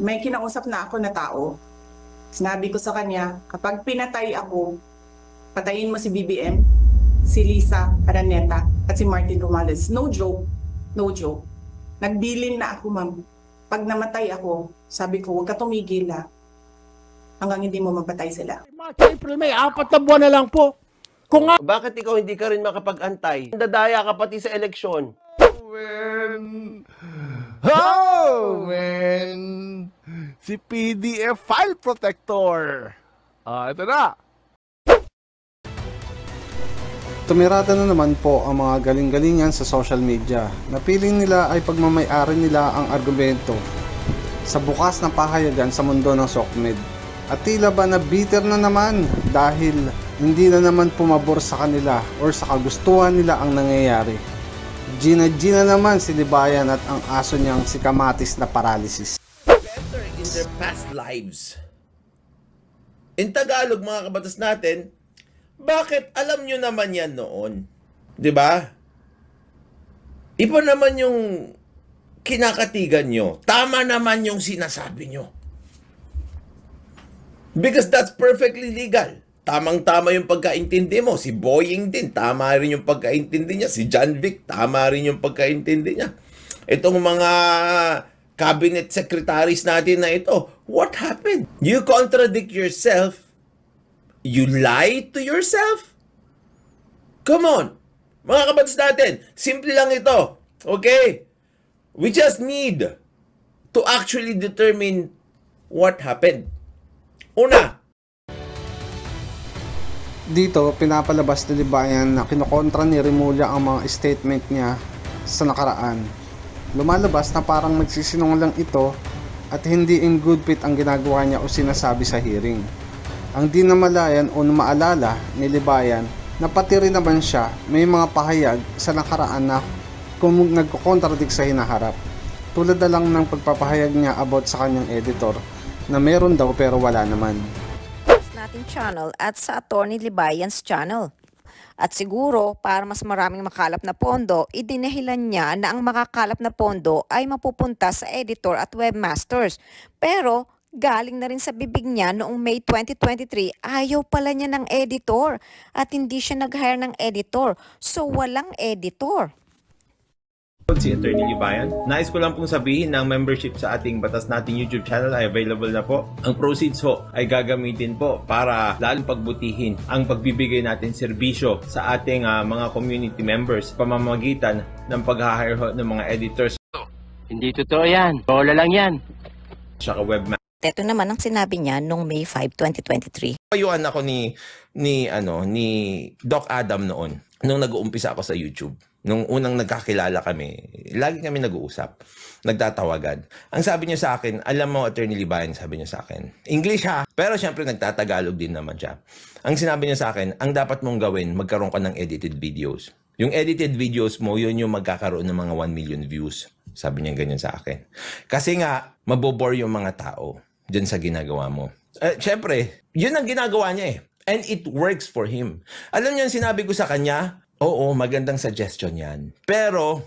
May kinausap na ako na tao. Sinabi ko sa kanya, kapag pinatay ako, patayin mo si BBM, si Lisa Araneta, at si Martin Romales. No joke. No joke. Nagbilin na ako, ma'am. Pag namatay ako, sabi ko, huwag ka tumigil hanggang hindi mo mapatay sila. March, April, May, 4 na buwan na lang po. Kung nga... Bakit ikaw hindi ka rin makapag-antay? Dadaya ka pati sa eleksyon. When si PDF File Protector. Ito na. Tumirada na naman po ang mga galing-galingan sa social media. Napiling nila ay pagmamay-ari nila ang argumento sa bukas na pahayagan sa mundo ng SOCMED. At tila ba na bitter na naman dahil hindi na naman pumabor sa kanila or sa kagustuhan nila ang nangyayari. Gina naman si Libayan at ang aso niyang si Kamatis na paralysis. Better in their past lives. In Tagalog, mga kabatas natin, bakit alam nyo naman yan noon? 'Di ba? Iba naman yung kinakatigan nyo. Tama naman yung sinasabi nyo. Because that's perfectly legal. Tamang-tama yung pagkaintindi mo. Si Boying din, tama rin yung pagkaintindi niya. Si John Vic, tama rin yung pagkaintindi niya. Itong mga cabinet secretaries natin na ito, what happened? You contradict yourself. You lie to yourself? Come on. Mga kabatas natin, simple lang ito. Okay? We just need to actually determine what happened. Una, Dito, pinapalabas ni Libayan na kinokontra ni Remulla ang mga statement niya sa nakaraan. Lumalabas na parang nagsisinungaling ito at hindi in good faith ang ginagawa niya o sinasabi sa hearing. Ang di namalayan o maalala ni Libayan na pati rin naman siya may mga pahayag sa nakaraan na kung nagko-contradict sa hinaharap. Tulad na lang ng pagpapahayag niya about sa kanyang editor na meron daw pero wala naman. Nating channel at sa Attorney Libayan's channel. At siguro, para mas maraming makalap na pondo, idinahilan niya na ang makakalap na pondo ay mapupunta sa editor at webmasters. Pero, galing na rin sa bibig niya noong May 2023, ayaw pala niya ng editor at hindi siya nag-hire ng editor. So, walang editor. Si Attorney Libayan. Nais ko lang pong sabihin na ang membership sa ating Batas Natin YouTube channel ay available na po. Ang proceeds ho ay gagamitin po para lalong pagbutihin ang pagbibigay natin serbisyo sa ating mga community members pamamagitan ng pag-hire ho ng mga editors. Hindi totoo yan. Bola lang yan. Saka webmaster. Ito naman ang sinabi niya noong May 5, 2023. payuan ako ni Doc Adam noon nung nag-uumpisa ako sa YouTube. Nung unang nagkakilala kami, lagi kami nag-uusap, nagtatawagan. Ang sabi niya sa akin, alam mo, Attorney Libayan, sabi niya sa akin, English ha, pero syempre nagtatagalog din naman siya. Ang sinabi niya sa akin, ang dapat mong gawin, magkaroon ka ng edited videos. Yung edited videos mo, yun yung magkakaroon ng mga 1 million views. Sabi niya ganyan sa akin. Kasi nga, mabobore yung mga tao dyan sa ginagawa mo. Syempre, yun ang ginagawa niya eh. And it works for him. Alam niyo yung sinabi ko sa kanya, oo, magandang suggestion yan. Pero,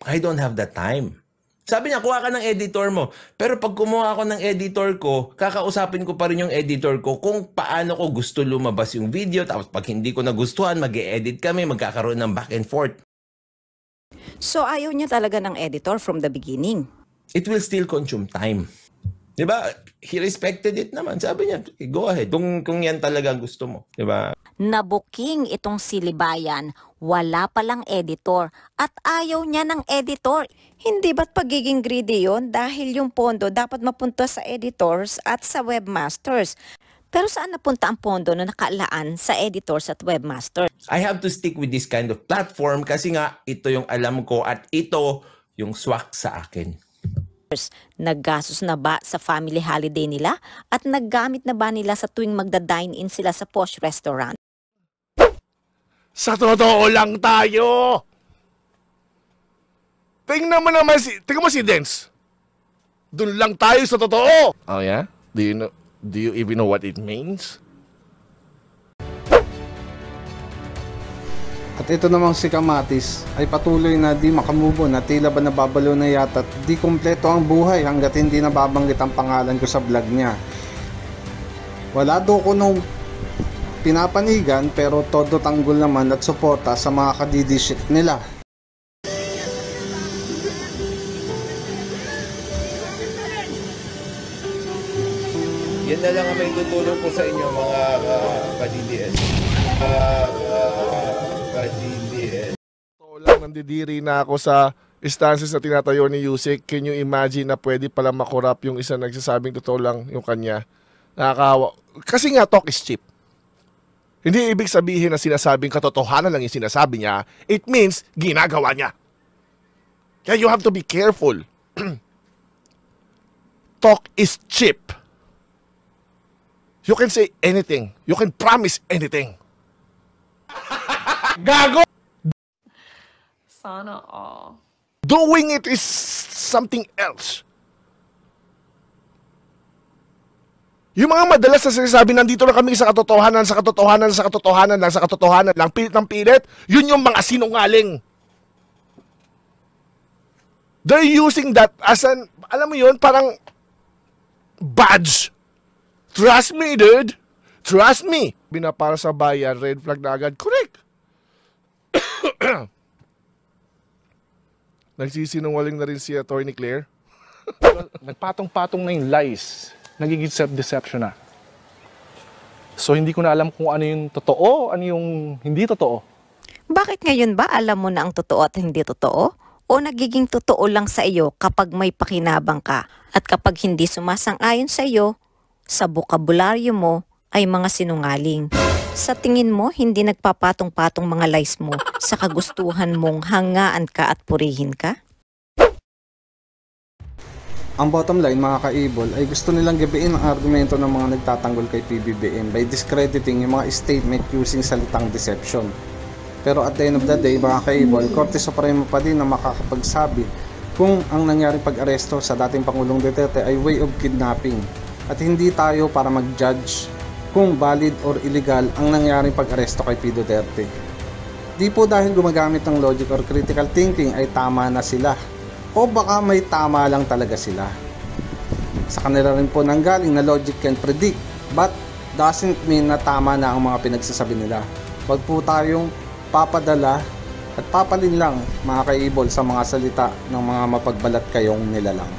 I don't have the time. Sabi niya, kuha ka ng editor mo. Pero pag kumuha ako ng editor ko, kakausapin ko pa rin yung editor ko kung paano ko gusto lumabas yung video. Tapos pag hindi ko nagustuhan, mag-e-edit kami, magkakaroon ng back and forth. So ayaw niya talaga ng editor from the beginning. It will still consume time. Diba? He respected it naman. Sabi niya, go ahead. Kung yan talaga gusto mo. Diba? Nabuking itong si Libayan, wala palang editor at ayaw niya ng editor. Hindi ba't pagiging greedy yun dahil yung pondo dapat mapunta sa editors at sa webmasters? Pero saan napunta ang pondo na nakaalaan sa editors at webmasters? I have to stick with this kind of platform kasi nga ito yung alam ko at ito yung swak sa akin. Naggastos na ba sa family holiday nila at naggamit na ba nila sa tuwing magda-dine-in sila sa posh restaurant? Sa totoo lang tayo. Tingnan mo si Dance. Doon lang tayo sa totoo. Oh yeah? Do you even know what it means? At ito namang si Kamatis ay patuloy na di makamove on, na tila ba nababalo na yata at di kumpleto ang buhay hanggat hindi nababanggit ang pangalan ko sa vlog niya. Wala do ko nung pinapanigan pero todo tanggol naman at suporta sa mga kadidishit nila. Yan na lang ang may tutulong po sa inyo mga ka-DDS. Ka-DDS. Totoo lang, nandidiri na ako sa instances na tinatayo ni Yusek. Can you imagine na pwede pala makurap yung isa nagsasabing totoo lang yung kanya? Nakakahawa. Kasi nga, talk is cheap. Hindi ibig sabihin na sinasabing katotohanan lang yung sinasabi niya. It means ginagawa niya. Kaya you have to be careful. Talk is cheap. You can say anything. You can promise anything. Gago! Sana all. Doing it is something else. Yung mga madalas na sinasabi, nandito lang kami sa katotohanan, sa katotohanan, sa katotohanan lang, sa katotohanan lang, pilit ng pilit, yun yung mga sinungaling. They're using that as an, alam mo yun, parang badge. Trust me, dude. Trust me. Binapara sa bayan, red flag na agad. Correct. Nagsisinungaling na rin si Attorney Claire. Nagpatong-patong na yung lies. Nagiging self-deception na. So hindi ko na alam kung ano yung totoo, ano yung hindi totoo. Bakit ngayon ba alam mo na ang totoo at hindi totoo? O nagiging totoo lang sa iyo kapag may pakinabang ka at kapag hindi sumasang-ayon sa iyo, sa bokabularyo mo ay mga sinungaling. Sa tingin mo, hindi nagpapatong-patong mga lies mo sa kagustuhan mong hangaan ka at purihin ka? Ang bottom line mga ka-Ibol ay gusto nilang gabiin ang argumento ng mga nagtatanggol kay PBBM by discrediting yung mga statement using salitang deception. Pero at the end of the day mga ka-Ibol, Korte Suprema pa din na makakapagsabi kung ang nangyaring pag-aresto sa dating Pangulong Duterte ay way of kidnapping. At hindi tayo para mag-judge kung valid or illegal ang nangyaring pag-aresto kay P. Duterte. Di po dahil gumagamit ng logic or critical thinking ay tama na sila. O baka may tama lang talaga sila. Sa kanila rin po nanggaling na logic can predict but doesn't mean na tama na ang mga pinagsasabi nila. Huwag po tayong papadala at papalin lang mga ka-Ibol sa mga salita ng mga mapagbalat kayong nilalang.